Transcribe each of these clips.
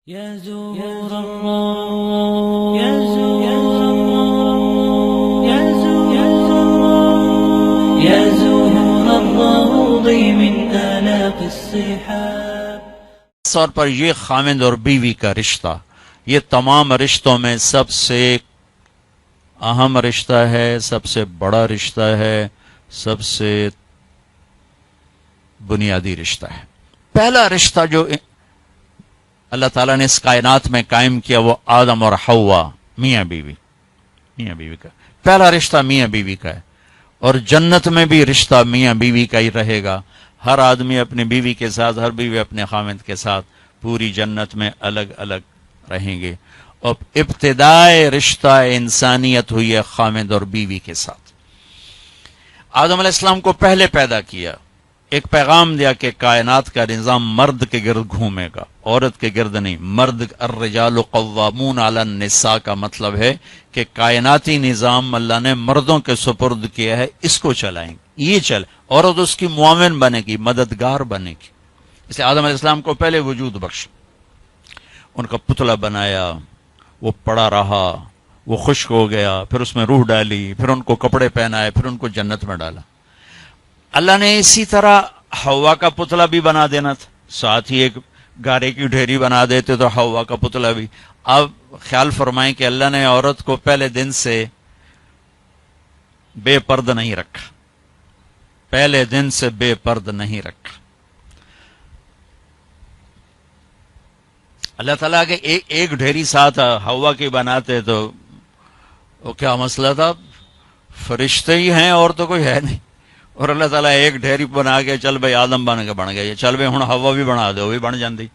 يا زهور الروض يا زهور الروض يا زهور الروض من آلاف الصحاب. طور پر یہ خاوند اور بیوی کا رشتہ یہ تمام رشتوں میں سب سے اہم رشتہ ہے، سب سے بڑا رشتہ ہے، سب سے بنیادی رشتہ ہے۔ پہلا رشتہ جو اللہ تعالیٰ نے اس کائنات میں قائم کیا وہ آدم اور حوا، میاں بیوی کا پہلا رشتہ میاں بیوی کا ہے، اور جنت میں بھی رشتہ میاں بیوی کا ہی رہے گا۔ ہر آدمی اپنی بیوی کے ساتھ، ہر بیوی اپنے خاوند کے ساتھ پوری جنت میں الگ الگ رہیں گے۔ اور ابتدائے رشتہ انسانیت ہوئی ہے خاوند اور بیوی کے ساتھ۔ آدم علیہ السلام کو پہلے پیدا کیا، ایک پیغام دیا کہ کائنات کا نظام مرد کے گرد گھومے گا، عورت کے گرد نہیں۔ مرد الرجال قوامون علی النساء کا مطلب ہے کہ کائناتی نظام اللہ نے مردوں کے سپرد کیا ہے، اس کو چلائیں گے، یہ چل، عورت اس کی معاون بنے گی، مددگار بنے گی۔ اس لیے آدم علیہ السلام کو پہلے وجود بخش، ان کا پتلا بنایا، وہ پڑا رہا، وہ خشک ہو گیا، پھر اس میں روح ڈالی، پھر ان کو کپڑے پہنائے، پھر ان کو جنت میں ڈالا۔ اللہ نے اسی طرح حوا کا پتلا بھی بنا دینا تھا، ساتھ ہی ایک گارے کی ڈھیری بنا دیتے تو حوا کا پتلا بھی۔ اب خیال فرمائیں کہ اللہ نے عورت کو پہلے دن سے بے پرد نہیں رکھا، پہلے دن سے بے پرد نہیں رکھا۔ اللہ تعالیٰ کے ایک ڈھیری ساتھ حوا کی بناتے تو وہ کیا مسئلہ تھا، فرشتے ہی ہیں اور تو کوئی ہے نہیں، اور اللہ تعالیٰ ایک ڈھیری بنا کے چل بھائی آدم بن گیا، چل بھائی ہوں حوا بھی بنا دے، وہ بھی بن جاندی،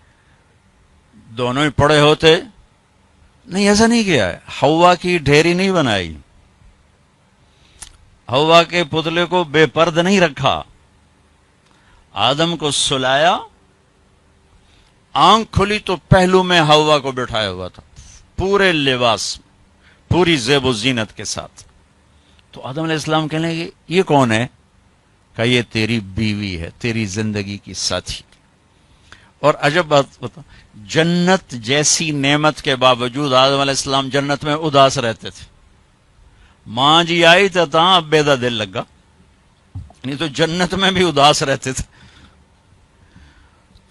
دونوں ہی پڑے ہوتے۔ نہیں، ایسا نہیں کیا ہے، حوا کی ڈھیری نہیں بنائی، حوا کے پتلے کو بے پرد نہیں رکھا، آدم کو سلایا، آنکھ کھلی تو پہلو میں حوا کو بٹھایا ہوا تھا، پورے لباس، پوری زیب و زینت کے ساتھ۔ تو آدم علیہ السلام کہنے لگے یہ کون ہے؟ کہ یہ تیری بیوی ہے، تیری زندگی کی ساتھی۔ اور عجب بات بتا، جنت جیسی نعمت کے باوجود آدم علیہ السلام جنت میں اداس رہتے تھے۔ ماں جی آئی تو اب بیدا دل لگا، نہیں تو جنت میں بھی اداس رہتے تھے۔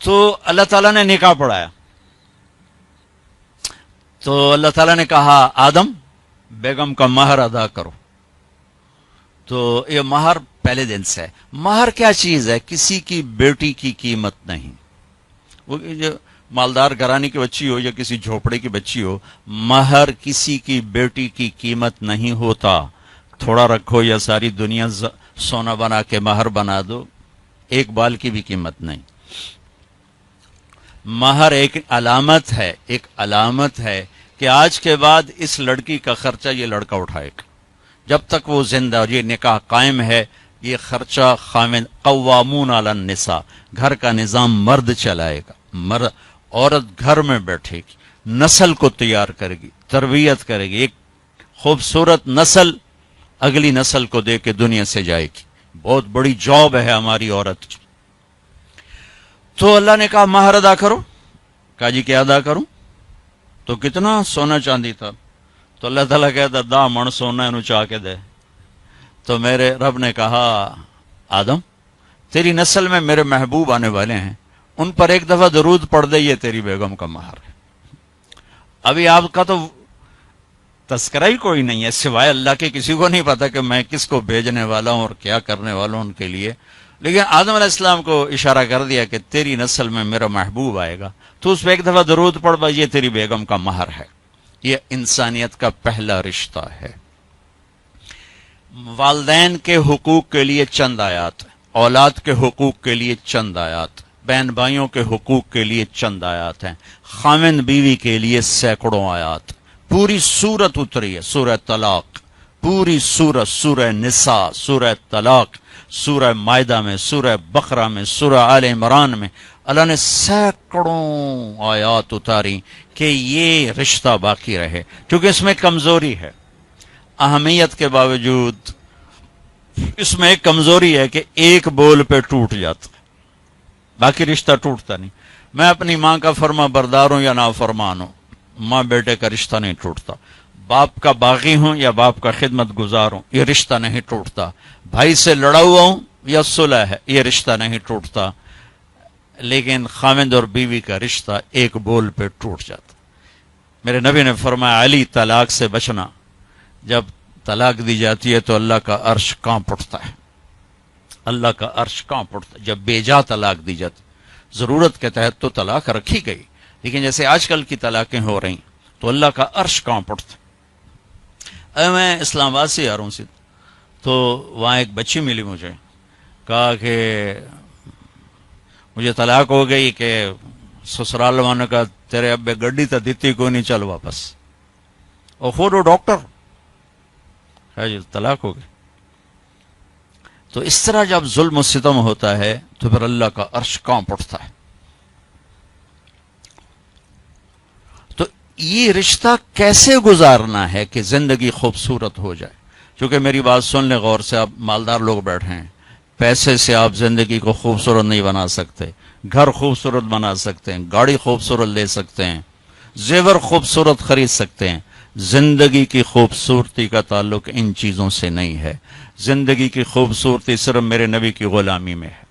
تو اللہ تعالیٰ نے نکاح پڑھایا، تو اللہ تعالیٰ نے کہا آدم بیگم کا مہر ادا کرو۔ تو یہ مہر پہلے دن سے ہے۔ مہر کیا چیز ہے؟ کسی کی بیٹی کی قیمت نہیں، وہ جو مالدار گھرانے کی بچی ہو یا کسی جھوپڑے کی بچی ہو، مہر کسی کی بیٹی کی قیمت نہیں ہوتا۔ تھوڑا رکھو یا ساری دنیا سونا بنا کے مہر بنا دو، ایک بال کی بھی قیمت نہیں۔ مہر ایک علامت ہے کہ آج کے بعد اس لڑکی کا خرچہ یہ لڑکا اٹھائے گا، جب تک وہ زندہ اور یہ نکاح قائم ہے، یہ خرچہ خاوند قوامون علی النساء، گھر کا نظام مرد چلائے گا۔ عورت گھر میں بیٹھے گی، نسل کو تیار کرے گی، تربیت کرے گی، ایک خوبصورت نسل اگلی نسل کو دے کے دنیا سے جائے گی۔ بہت بڑی جاب ہے ہماری عورت کی۔ تو اللہ نے کہا مہر ادا کرو۔ کہا جی کیا ادا کروں؟ تو کتنا سونا چاندی تھا؟ تو اللہ تعالیٰ کہتا 10 من سونا انہوں چاہ کے دے۔ تو میرے رب نے کہا آدم تیری نسل میں میرے محبوب آنے والے ہیں، ان پر ایک دفعہ درود پڑھ دے، یہ تیری بیگم کا مہر ہے۔ ابھی آپ کا تو تذکرہ ہی کوئی نہیں ہے سوائے اللہ کے، کسی کو نہیں پتا کہ میں کس کو بھیجنے والا ہوں اور کیا کرنے والا ہوں ان کے لیے، لیکن آدم علیہ السلام کو اشارہ کر دیا کہ تیری نسل میں میرا محبوب آئے گا، تو اس پہ ایک دفعہ درود پڑھ بھائی، یہ تیری بیگم کا مہر ہے۔ یہ انسانیت کا پہلا رشتہ ہے۔ والدین کے حقوق کے لیے چند آیات، اولاد کے حقوق کے لیے چند آیات، بہن بھائیوں کے حقوق کے لیے چند آیات ہیں، خاوند بیوی کے لیے سینکڑوں آیات۔ پوری سورت اتری ہے، سورہ طلاق، پوری سورت، سورہ نساء، سورہ طلاق، سورہ مائدہ میں، سورہ بقرہ میں، سورہ آل عمران میں اللہ نے سینکڑوں آیات اتاری کہ یہ رشتہ باقی رہے، کیونکہ اس میں کمزوری ہے۔ اہمیت کے باوجود اس میں ایک کمزوری ہے کہ ایک بول پہ ٹوٹ جاتا، باقی رشتہ ٹوٹتا نہیں۔ میں اپنی ماں کا فرما بردار ہوں یا نافرمان ہوں، ماں بیٹے کا رشتہ نہیں ٹوٹتا. باپ کا باغی ہوں یا باپ کا خدمت گزار ہوں، یہ رشتہ نہیں ٹوٹتا. بھائی سے لڑا ہوا ہوں یا صلح ہے، یہ رشتہ نہیں ٹوٹتا. لیکن خاوند اور بیوی کا رشتہ ایک بول پہ ٹوٹ جاتا. میرے نبی نے فرمایا علی طلاق سے بچنا، جب طلاق دی جاتی ہے تو اللہ کا عرش کانپ اٹھتا ہے، اللہ کا عرش کانپ اٹھتا ہے. جب بے جا طلاق دی جاتی، ضرورت کے تحت تو طلاق رکھی گئی، لیکن جیسے آج کل کی طلاقیں ہو رہی تو اللہ کا عرش کانپ اٹھتا ہے. میں اسلام آباد سے آ رہا ہوں سے، تو وہاں ایک بچی ملی مجھے، کہا کہ مجھے طلاق ہو گئی کہ سسرال والوں کا تیرے ابے گڈی تو دیتی کوئی نہیں، چل واپس. اور خود وہ ڈاکٹر ہے جی، طلاق ہو گئی. تو اس طرح جب ظلم و ستم ہوتا ہے تو پھر اللہ کا عرش کانپ اٹھتا ہے. تو یہ رشتہ کیسے گزارنا ہے کہ زندگی خوبصورت ہو جائے؟ کیونکہ میری بات سن لیں غور سے، آپ مالدار لوگ بیٹھے ہیں، پیسے سے آپ زندگی کو خوبصورت نہیں بنا سکتے. گھر خوبصورت بنا سکتے ہیں، گاڑی خوبصورت لے سکتے ہیں، زیور خوبصورت خرید سکتے ہیں. زندگی کی خوبصورتی کا تعلق ان چیزوں سے نہیں ہے. زندگی کی خوبصورتی صرف میرے نبی کی غلامی میں ہے.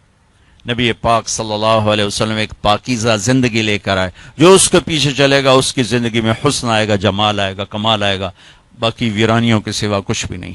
نبی پاک صلی اللہ علیہ وسلم ایک پاکیزہ زندگی لے کر آئے، جو اس کے پیچھے چلے گا اس کی زندگی میں حسن آئے گا، جمال آئے گا، کمال آئے گا، باقی ویرانیوں کے سوا کچھ بھی نہیں.